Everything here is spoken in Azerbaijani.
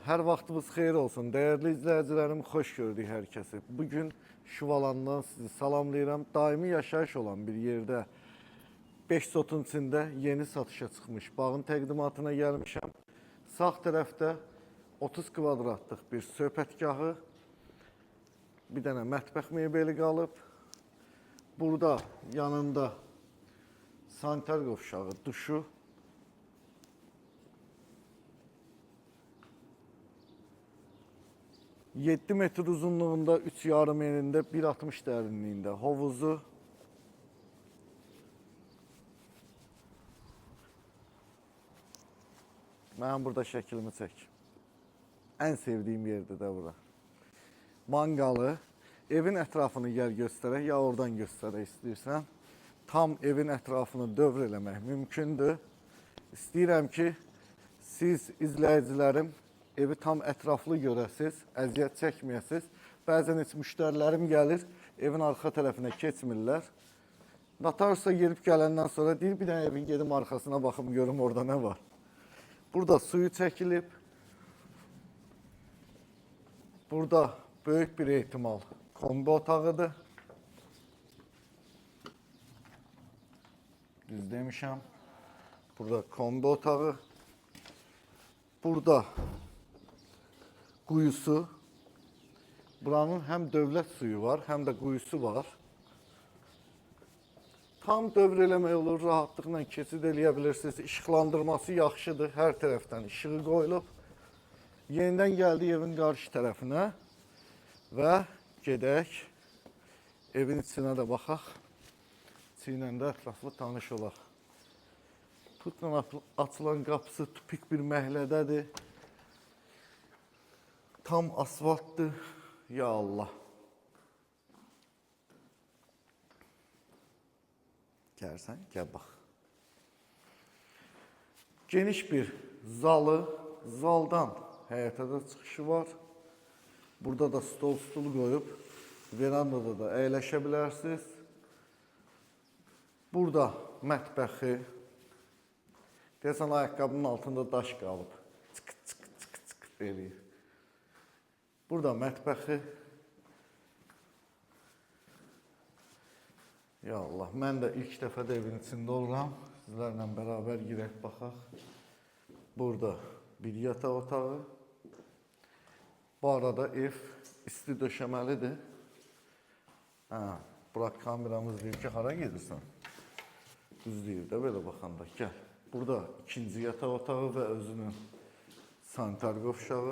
hər vaxtınız xeyir olsun. Dəyərli izləyicilərim, xoş gördük hər kəsi. Bugün Şuvalandan sizi salamlayıram. Daimi yaşayış olan bir yerdə 5 sotun içində yeni satışa çıxmış bağın təqdimatına gəlmişəm. Sağ tərəfdə 30 kvadratlıq bir söhbətgahı, bir dənə mətbəx mebeli qalıb. Burada yanında sanitar qovşağı, duşu, 7 metr uzunluğunda, 3,5 enində, 1,60 dərinliyində hovuzu. Mən burada şəklimi çək. Ən sevdiyim yerdir də bura. Manqalı. Evin ətrafını gəl göstərək, ya oradan göstərək istəyirsən. Tam evin ətrafını dövr eləmək mümkündür. İstəyirəm ki, siz izləyicilərim evi tam ətraflı görəsiz, əziyyət çəkməyəsiz. Bəzən heç müştərilərim gəlir, evin arxa tərəfinə keçmirlər. Notariusa gelib gələndən sonra deyir, bir dənə evin gedim arxasına baxım, görüm orada nə var. Burada suyu çəkilib. Burada böyük bir ehtimal kombi otağıdır. Düz demişəm. Burada kombi otağı. Burada quyusu. Buranın həm dövlət suyu var, həm də quyusu var. Tam dövr eləmək olur, rahatlıqla keçid eləyə bilirsiniz. İşıqlandırması yaxşıdır, hər tərəfdən işığı qoyulub. Yenidən gəldik evin qarşı tərəfinə və gedək evin içinə də baxaq. İçi ilə də ətraflı tanış olaq. Tutla açılan qapısı tupik bir məhlədədir. Tam asfaltdır. Ya Allah. Gəlsən, gəl bax. Geniş bir zalı, zaldan həyətə də çıxışı var. Burada da stol qoyub, verandada da əyləşə bilərsiniz. Burada mətbəxi. Deyəsən, ayaqqabının altında daş qalıb. Çık eləyir. Burada mətbəxi. Ya Allah, mən də ilk dəfə də evin içində oluram. Sizlərlə bərabər girək, baxaq. Burada bir yataq otağı. Bu arada ev isti döşəməlidir. Burak kameramız deyir ki, hara gedirsən? Düz deyir də belə baxanda, gəl. Burada ikinci yataq otağı və özünün sanitar qovşağı.